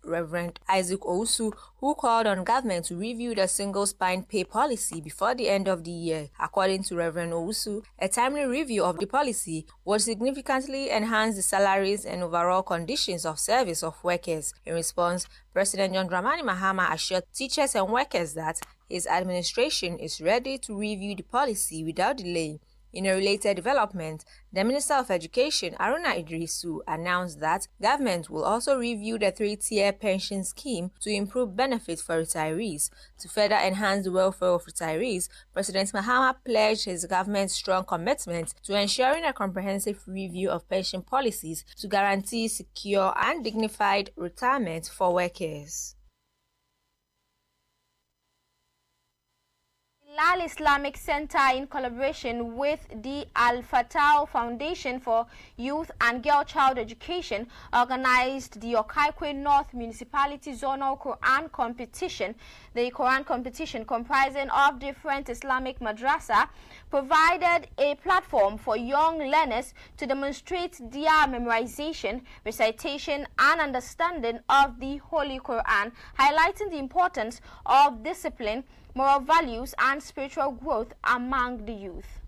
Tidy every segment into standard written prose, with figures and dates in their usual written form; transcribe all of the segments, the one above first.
Reverend Isaac Owusu, who called on government to review the single spine pay policy before the end of the year. According to Reverend Owusu, a timely review of the policy would significantly enhance the salaries and overall conditions of service of workers. In response, President John Dramani Mahama assured teachers and workers that his administration is ready to review the policy without delay. In a related development, the Minister of Education, Aruna Idrisu, announced that government will also review the three-tier pension scheme to improve benefits for retirees. To further enhance the welfare of retirees, President Mahama pledged his government's strong commitment to ensuring a comprehensive review of pension policies to guarantee secure and dignified retirement for workers. Bilal Islamic Center, in collaboration with the Al Fatah Foundation for Youth and Girl Child Education, organized the Okaikwe North Municipality Zonal Quran Competition. The Quran competition, comprising of different Islamic madrasa, provided a platform for young learners to demonstrate their memorization, recitation, and understanding of the Holy Quran, highlighting the importance of discipline, moral values, and spiritual growth among the youth.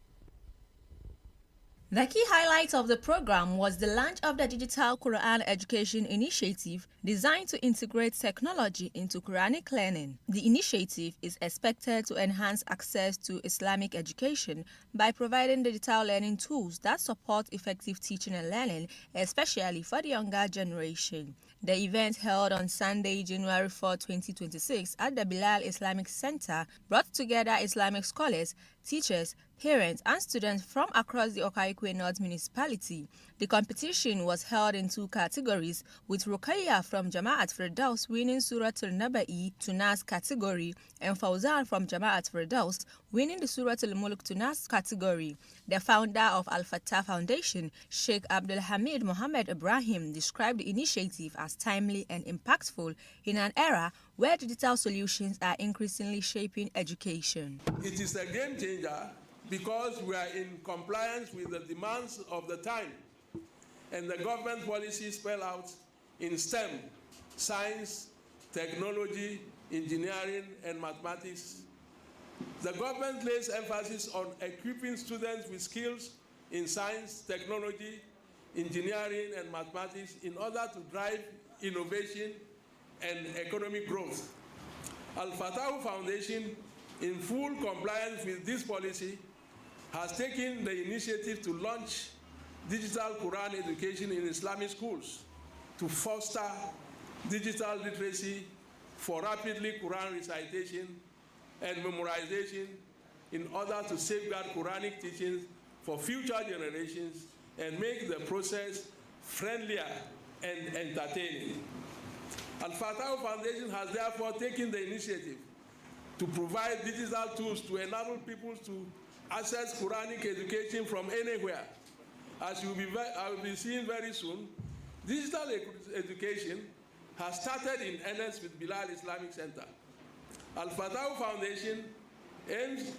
The key highlight of the program was the launch of the Digital Quran Education Initiative, designed to integrate technology into Quranic learning. The initiative is expected to enhance access to Islamic education by providing digital learning tools that support effective teaching and learning, especially for the younger generation. The event, held on Sunday, January 4, 2026 at the Bilal Islamic Center, brought together Islamic scholars, teachers, parents, and students from across the Okaikwe North Municipality. The competition was held in two categories, with Rukaya from Jama'at Firdaus winning Surat al-Naba'i to Nas category, and Fawzan from Jama'at Firdaus winning the Surat al-Mulk to Nas category. The founder of Al Fatah Foundation, Sheikh Abdul Hamid Mohammed Ibrahim, described the initiative as timely and impactful in an era where digital solutions are increasingly shaping education. It is a game changer because we are in compliance with the demands of the time and the government policies spelled out in STEM, science, technology, engineering, and mathematics. The government lays emphasis on equipping students with skills in science, technology, engineering, and mathematics in order to drive innovation and economic growth. Al Fatah Foundation, in full compliance with this policy, has taken the initiative to launch digital Quran education in Islamic schools to foster digital literacy for rapidly Quran recitation and memorization in order to safeguard Quranic teachings for future generations and make the process friendlier and entertaining. Al Fatah Foundation has therefore taken the initiative to provide digital tools to enable people to access Quranic education from anywhere. As I will be seeing very soon, digital education has started in earnest with Bilal Islamic Center. Al Fatah Foundation aims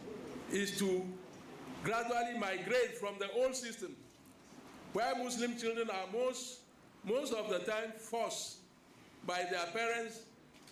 is to gradually migrate from the old system, where Muslim children are most of the time forced by their parents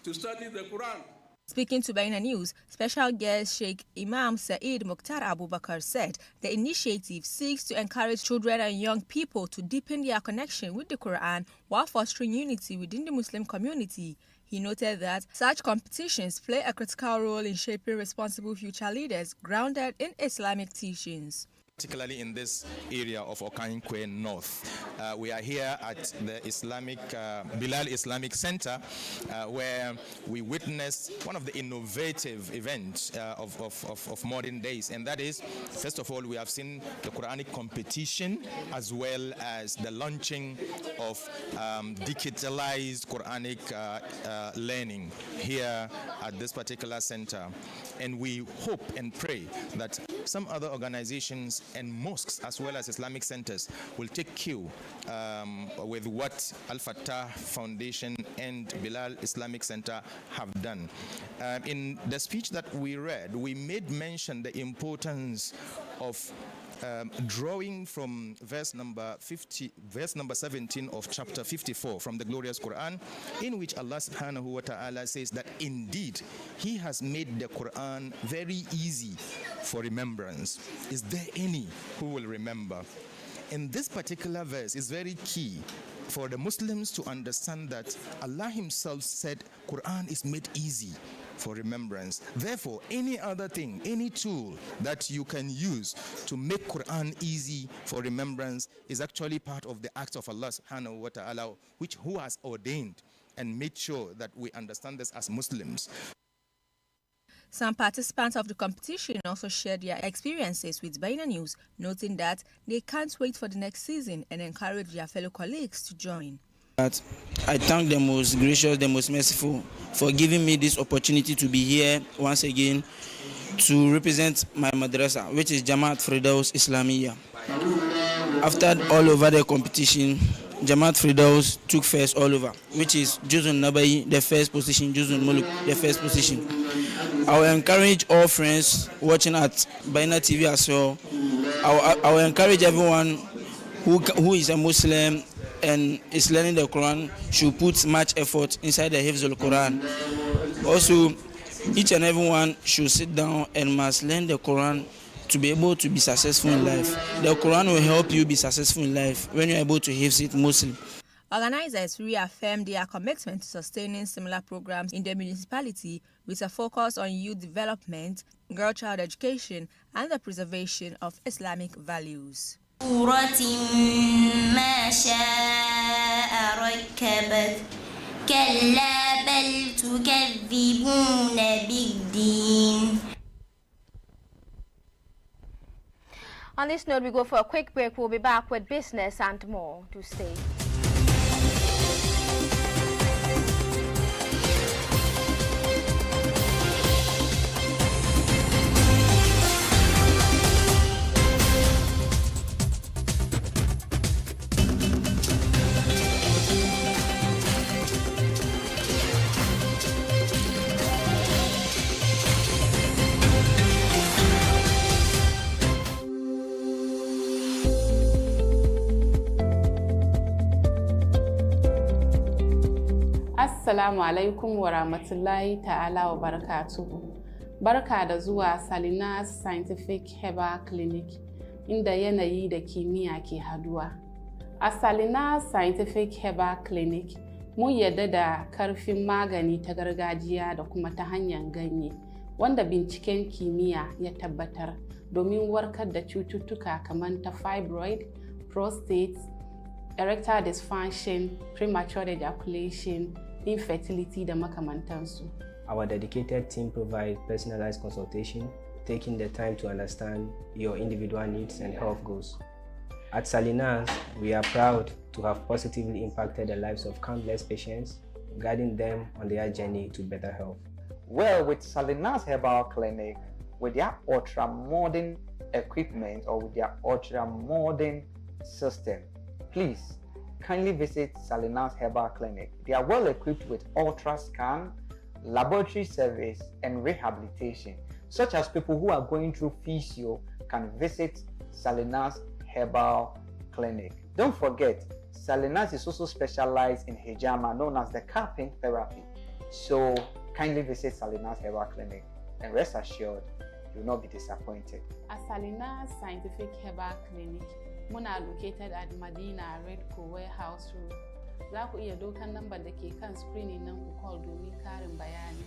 to study the Quran. Speaking to Baina News, special guest Sheikh Imam Saeed Mukhtar Abubakar said the initiative seeks to encourage children and young people to deepen their connection with the Quran while fostering unity within the Muslim community. He noted that such competitions play a critical role in shaping responsible future leaders grounded in Islamic teachings. Particularly in this area of Okaikwe North. We are here at the Bilal Islamic Center, where we witnessed one of the innovative events of modern days, and that is, first of all, we have seen the Quranic competition as well as the launching of digitalized Quranic learning here at this particular center. And we hope and pray that some other organizations and mosques as well as Islamic centers will take cue with what Al Fatah Foundation and Bilal Islamic Center have done. In the speech that we read, we made mention the importance of drawing from verse number 17 of chapter 54 from the glorious Quran, in which Allah subhanahu wa ta'ala says that indeed He has made the Quran very easy for remembrance. Is there any who will remember? In this particular verse is very key for the Muslims to understand that Allah Himself said Quran is made easy for remembrance. Therefore, any other thing, any tool that you can use to make Quran easy for remembrance is actually part of the acts of Allah subhanahu wa ta'ala, who has ordained and made sure that we understand this as Muslims. Some participants of the competition also shared their experiences with Baina News, noting that they can't wait for the next season and encourage their fellow colleagues to join. I thank the most gracious, the most merciful for giving me this opportunity to be here once again to represent my madrasa, which is Jamaat Firdaus Islamiyya. After all over the competition, Jamaat Firdaus took first all over, which is Juzun Nabai, the first position, Juzun Muluk, the first position. I will encourage all friends watching at Baina TV as well. I will encourage everyone who is a Muslim and is learning the Quran should put much effort inside the Hifz al-Quran. Also, each and everyone should sit down and must learn the Quran to be able to be successful in life. The Quran will help you be successful in life when you're able to Hifz it mostly. Organizers reaffirmed their commitment to sustaining similar programs in the municipality with a focus on youth development, girl-child education, and the preservation of Islamic values. ما شاء ركبت كلا بل تكذبون بالدين. On this note, we go for a quick break. We'll be back with business and more. To stay. Assalamu alaikum wa rahmatullahi ta'ala wa barakatuhu. Barka da zuwa Salinas Scientific Herbal Clinic, inda yanayi da kimiyya ke haduwa. A Salinas Scientific Herbal Clinic, mun yadda da karfin magani ta gargajiya da kuma ta hanyar ganye, wanda binciken kimiyya ya tabbatar domin warkar da cututtuka kamar ta fibroid, prostate, erectile dysfunction, premature ejaculation, infertility da makamantansu. Our dedicated team provides personalized consultation, taking the time to understand your individual needs and health goals. At Salinas, we are proud to have positively impacted the lives of countless patients, guiding them on their journey to better health. Well, with Salinas Herbal Clinic, with their ultra-modern equipment or with their ultra-modern system, please kindly visit Salinas Herbal Clinic. They are well equipped with ultra-scan, laboratory service, and rehabilitation, such as people who are going through physio can visit Salinas Herbal Clinic. Don't forget, Salinas is also specialized in hijama, known as the cupping therapy. So kindly visit Salinas Herbal Clinic and rest assured you will not be disappointed. At Salinas Scientific Herbal Clinic, muna located at Madina Redco Warehouse Road. Za ku iya dokan lambar da ke kan screening nan ku call domin karin bayani.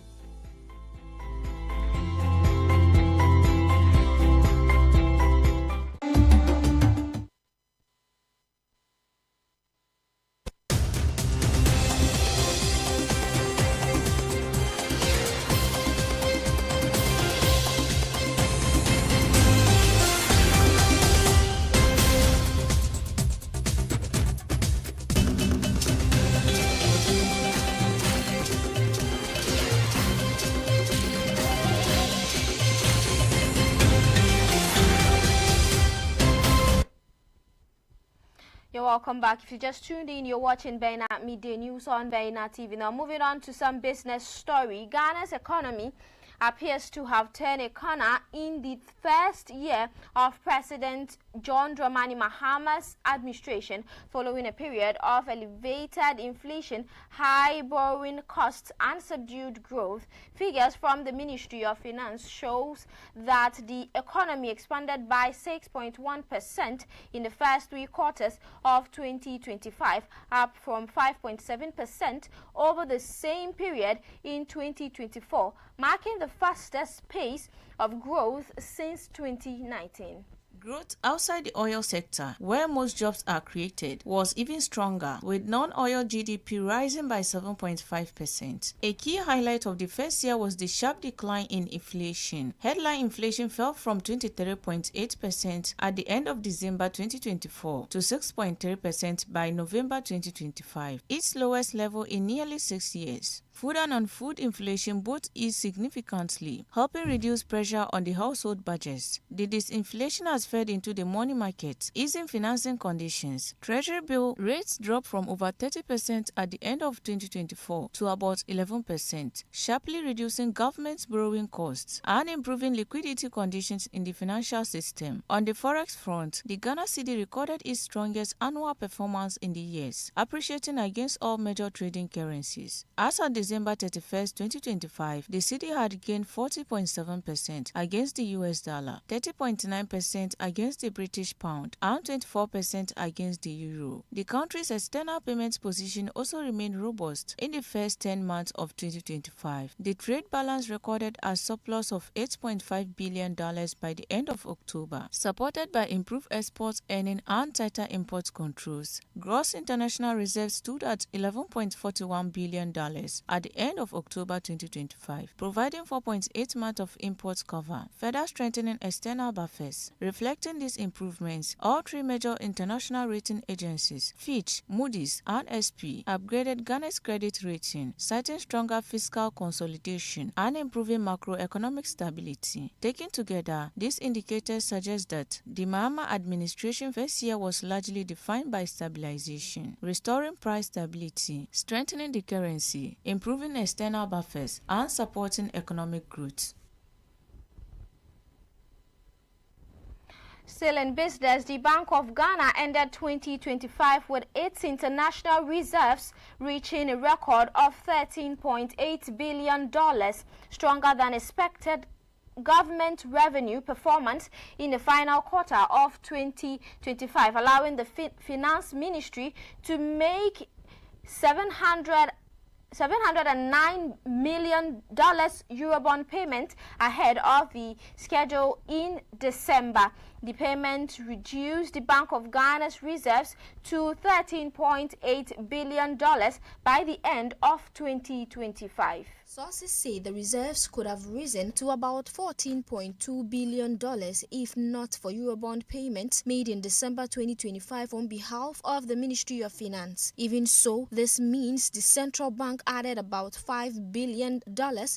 You're welcome back. If you just tuned in, you're watching Baina Midday News on Baina TV. Now moving on to some business story. Ghana's economy appears to have turned a corner in the first year of President John Dramani Mahama's administration, following a period of elevated inflation, high borrowing costs, and subdued growth. Figures from the Ministry of Finance shows that the economy expanded by 6.1% in the first 3 quarters of 2025, up from 5.7% over the same period in 2024, marking the fastest pace of growth since 2019. Growth outside the oil sector, where most jobs are created, was even stronger, with non-oil GDP rising by 7.5%. A key highlight of the first year was the sharp decline in inflation. Headline inflation fell from 23.8% at the end of December 2024 to 6.3% by November 2025, its lowest level in nearly 6 years. Food and non-food inflation both eased significantly, helping reduce pressure on the household budgets. The disinflation has fed into the money market, easing financing conditions. Treasury bill rates dropped from over 30% at the end of 2024 to about 11%, sharply reducing government's borrowing costs and improving liquidity conditions in the financial system. On the forex front, the Ghana cedi recorded its strongest annual performance in the years, appreciating against all major trading currencies. As of December 31, 2025, the cedi had gained 40.7% against the US dollar, 30.9% against the British pound, and 24% against the euro. The country's external payments position also remained robust in the first 10 months of 2025. The trade balance recorded a surplus of $8.5 billion by the end of October, supported by improved exports earning and tighter import controls. Gross international reserves stood at $11.41 billion at the end of October 2025, providing 4.8 months of import cover, further strengthening external buffers. Reflecting these improvements, all 3 major international rating agencies, Fitch, Moody's, and SP, upgraded Ghana's credit rating, citing stronger fiscal consolidation and improving macroeconomic stability. Taken together, these indicators suggest that the Mahama administration first year was largely defined by stabilization, restoring price stability, strengthening the currency, improving external buffers, and supporting economic growth. Still in business, the Bank of Ghana ended 2025 with its international reserves reaching a record of $13.8 billion, stronger than expected government revenue performance in the final quarter of 2025, allowing the Finance Ministry to make $709 million Eurobond payment ahead of the schedule in December. The payment reduced the Bank of Ghana's reserves to $13.8 billion by the end of 2025. Sources say the reserves could have risen to about $14.2 billion if not for Eurobond payments made in December 2025 on behalf of the Ministry of Finance. Even so, this means the central bank added about $5 billion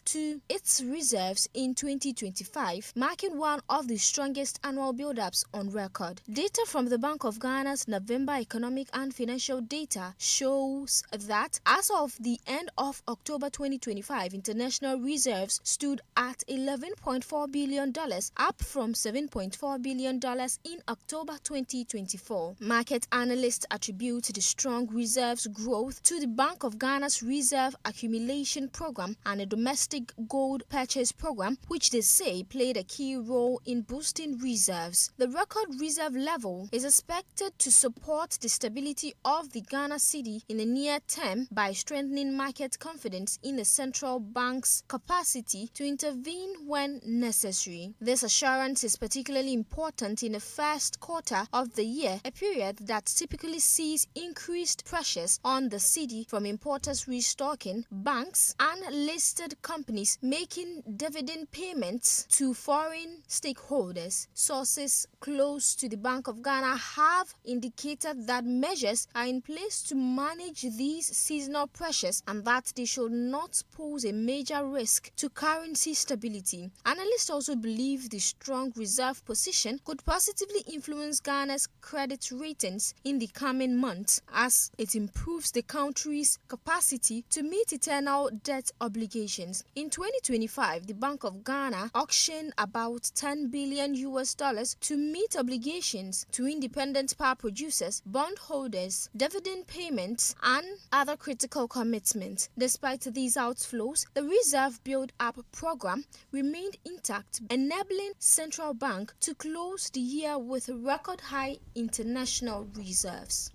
to its reserves in 2025, marking one of the strongest annual build-ups on record. Data from the Bank of Ghana's November economic and financial data shows that as of the end of October 2025, international reserves stood at $11.4 billion, up from $7.4 billion in October 2024. Market analysts attribute the strong reserves growth to the Bank of Ghana's Reserve Accumulation Program and a domestic gold purchase program, which they say played a key role in boosting reserves. The record reserve level is expected to support the stability of the Ghana cedi in the near term by strengthening market confidence in the central bank's capacity to intervene when necessary. This assurance is particularly important in the first quarter of the year, a period that typically sees increased pressures on the cedi from importers restocking, banks and listed companies making dividend payments to foreign stakeholders. Sources sources close to the Bank of Ghana have indicated that measures are in place to manage these seasonal pressures and that they should not pose a major risk to currency stability. Analysts also believe the strong reserve position could positively influence Ghana's credit ratings in the coming months as it improves the country's capacity to meet eternal debt obligations. In 2025, the Bank of Ghana auctioned about $10 billion to meet obligations to independent power producers, bondholders, dividend payments, and other critical commitments. Despite these outflows, the reserve build-up program remained intact, enabling central bank to close the year with record high international reserves.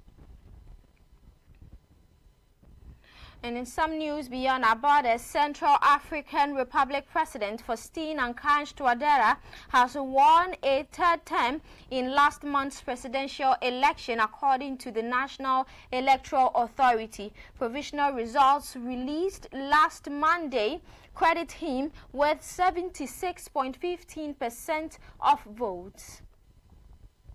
And in some news beyond our borders, Central African Republic President Faustin Archange Touadera has won a third term in last month's presidential election, according to the National Electoral Authority. Provisional results released last Monday credit him with 76.15% of votes.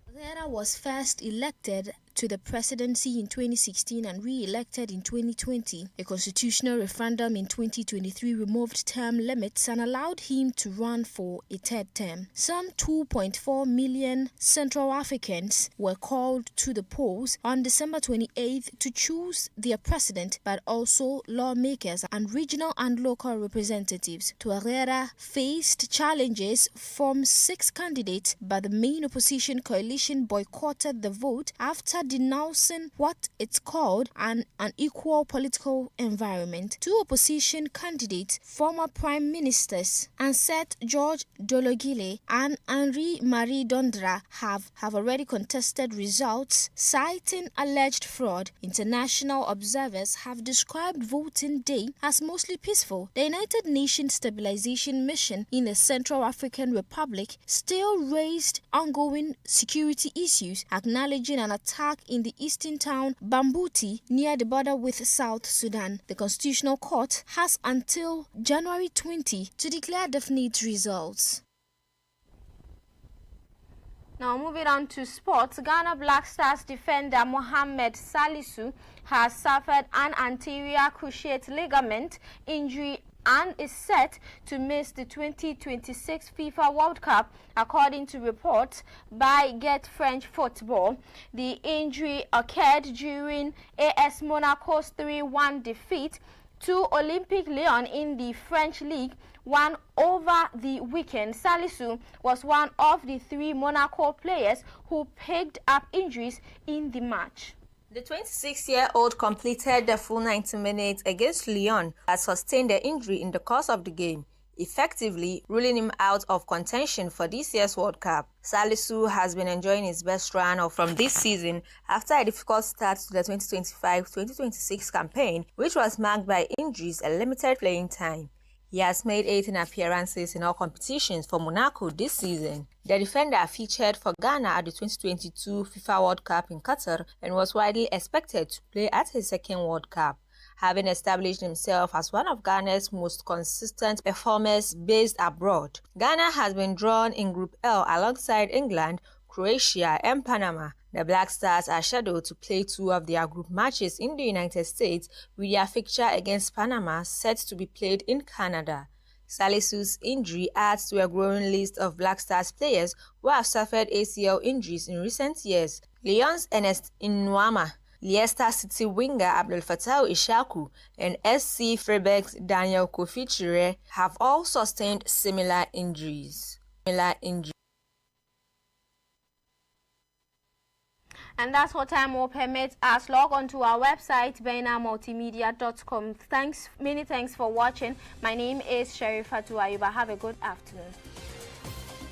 Touadera was first elected to the presidency in 2016 and re-elected in 2020. A constitutional referendum in 2023 removed term limits and allowed him to run for a third term. Some 2.4 million Central Africans were called to the polls on December 28th to choose their president, but also lawmakers and regional and local representatives. Touadera faced challenges from 6 candidates, but the main opposition coalition boycotted the vote after denouncing what it's called an unequal political environment. 2 opposition candidates, former prime ministers Ansett George Dologile and Henri Marie Dondra, have already contested results, citing alleged fraud. International observers have described voting day as mostly peaceful. The United Nations Stabilization Mission in the Central African Republic still raised ongoing security issues, acknowledging an attack in the eastern town Bambuti near the border with South Sudan. The Constitutional Court has until January 20 to declare definite results. Now moving on to sports, Ghana Black Stars defender Mohamed Salisu has suffered an anterior cruciate ligament injury and is set to miss the 2026 FIFA World Cup, according to reports by Get French Football. The injury occurred during AS Monaco's 3-1 defeat to Olympique Lyon in the French League 1 over the weekend. Salisu was one of the 3 Monaco players who picked up injuries in the match. The 26-year-old completed the full 90 minutes against Lyon but sustained the injury in the course of the game, effectively ruling him out of contention for this year's World Cup. Salisu has been enjoying his best run from this season after a difficult start to the 2025-2026 campaign, which was marked by injuries and limited playing time. He has made 18 appearances in all competitions for Monaco this season. The defender featured for Ghana at the 2022 FIFA World Cup in Qatar and was widely expected to play at his second World Cup. Having established himself as one of Ghana's most consistent performers based abroad, Ghana has been drawn in Group L alongside England, Croatia and Panama. The Black Stars are scheduled to play 2 of their group matches in the United States, with their fixture against Panama set to be played in Canada. Salisu's injury adds to a growing list of Black Stars players who have suffered ACL injuries in recent years. Lyon's Ernest Nwama, Leicester City winger Abdel Fattah Ishaku, and SC Freiburg's Daniel Kofi Chire have all sustained similar injuries. And that's what time will permit us. Log on to our website, bainamultimedia.com. Many thanks for watching. My name is Sherifatu Ayuba. Have a good afternoon.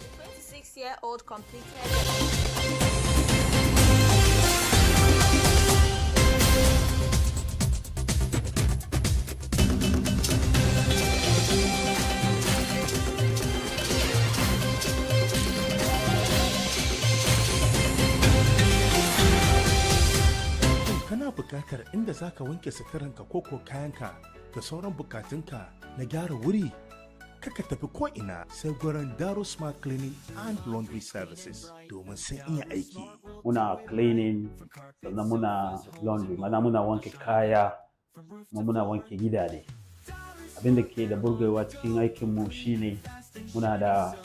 The 26-year-old completed kana buƙatar inda zaka wanke suturanka ko kayanka da sauran bukatunka na gyara wuri kaka tafi ko'ina sai gurin Daro Smart Cleaning and Laundry Services domin sun iya aiki. Muna cleaning, sannan muna laundry, mana muna wanke kaya, muna wanke gidaje. Abin da ke da burgewa cikin aikinmu shine muna da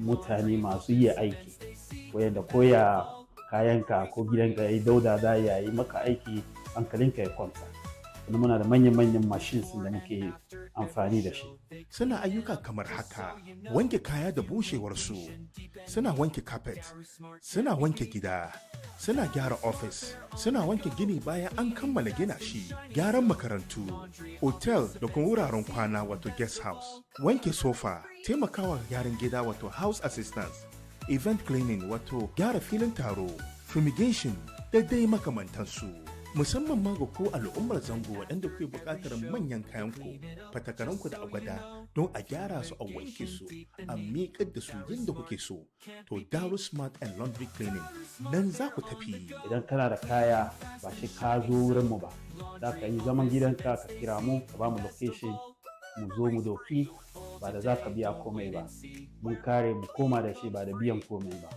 mutane masu iya aiki, wanda koya kayanka ko gidanka yayi dauda da yayi maka aiki hankalinka ya kwanta. Sannan muna da manyan machines da muke amfani da shi. Suna ayyuka kamar haka: wanke kaya da bushewarsu, suna wanke carpet, suna wanke gida, suna gyara office, suna wanke gini bayan an kammala gina shi, gyaran makarantu, hotel da kuma wuraren kwana wato guest house, wanke sofa, taimakawa gyaran gida wato house assistance, event cleaning wato gyara filin taro, fumigation da dai makamantansu. Musamman ma ga ko al'ummar zango waɗanda kuke buƙatar manyan kayanku, fatakaranku da agwada don a gyara su a wanke su a miƙar da su yadda kuke so. To Daro Smart and Laundry Cleaning nan za ku tafi. Idan kana da kaya ba shi ka zo wurin mu ba, za ka yi zaman gidanka ka kira mu ka ba mu location mu zo mu doki ba da za ka biya komai ba. Mun kare mu koma da shi ba da biyan komai ba.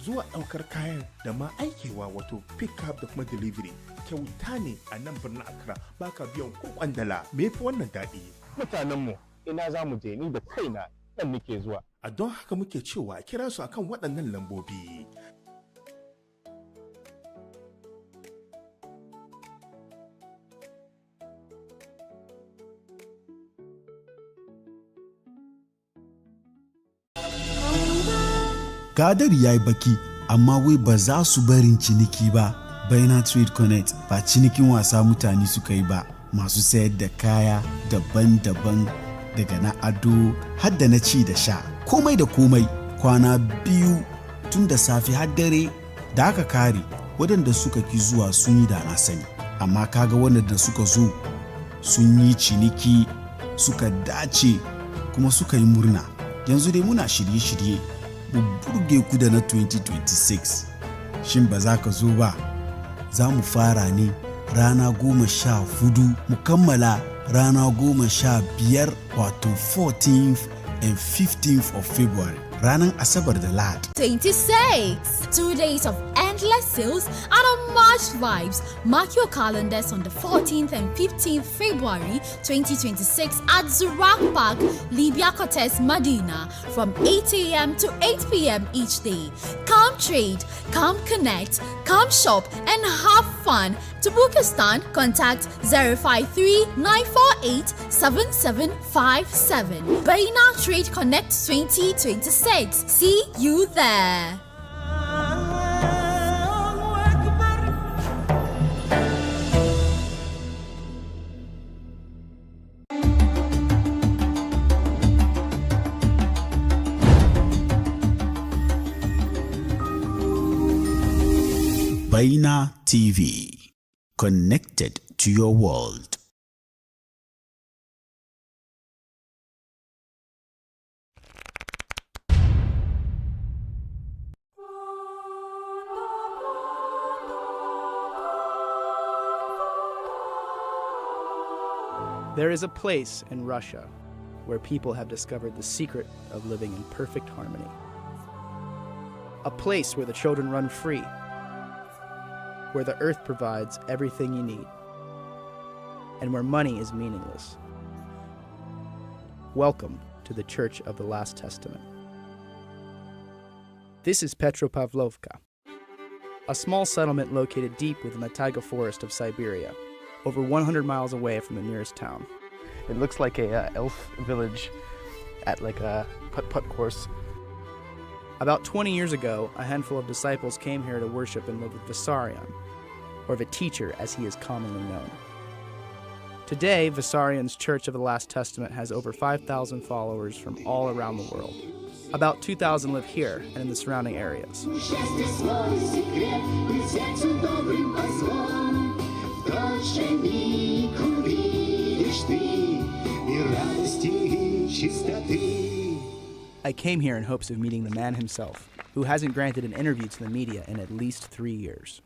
Zuwa ɗaukar kayan da ma aikewa wato pick up da kuma delivery kyauta ne a nan birnin Accra, baka biyan ko kwandala. Me fi wannan daɗi? Mutanenmu ina za mu je, ni da kaina nan muke zuwa. A don haka muke cewa kira su akan waɗannan lambobi. Kadari ya yi baki, amma wai ba za su barin ciniki ba. Baina Trade Connect ba cinikin wasa mutane suka yi ba. Masu sayar da kaya daban-daban daga na ado har da na ci da sha. Komai da komai, kwana biyu tun da safe har dare. Da aka kare, waɗanda suka ki zuwa sun yi da na sani. Amma kaga waɗanda suka zo sun yi ciniki, suka dace kuma suka yi murna. Yanzu dai muna shirye-shirye mu burge ku da na 2026. Shin ba za ka zo ba? Za mu fara ne rana 14 mu kammala rana 15 wato 14th and 15th of February. Ranar Asabar da Lahadi. 26. 2 days of endless sales and unmatched vibes. Mark your calendars on the 14th and 15th February 2026 at Zurak Park, Libya Cortez, Medina from 8 a.m. to 8 p.m. each day. Come trade, come connect, come shop and have fun. To book a stand, contact 053-948-7757. Baina Trade Connect 2026. See you there. Baina TV, connected to your world. There is a place in Russia where people have discovered the secret of living in perfect harmony. A place where the children run free, where the earth provides everything you need, and where money is meaningless. Welcome to the Church of the Last Testament. This is Petropavlovka, a small settlement located deep within the taiga forest of Siberia, over 100 miles away from the nearest town. It looks like a elf village at like a putt-putt course. About 20 years ago, a handful of disciples came here to worship and live with Vissarion, or the teacher as he is commonly known. Today, Vissarion's Church of the Last Testament has over 5,000 followers from all around the world. About 2,000 live here and in the surrounding areas. I came here in hopes of meeting the man himself, who hasn't granted an interview to the media in at least 3 years.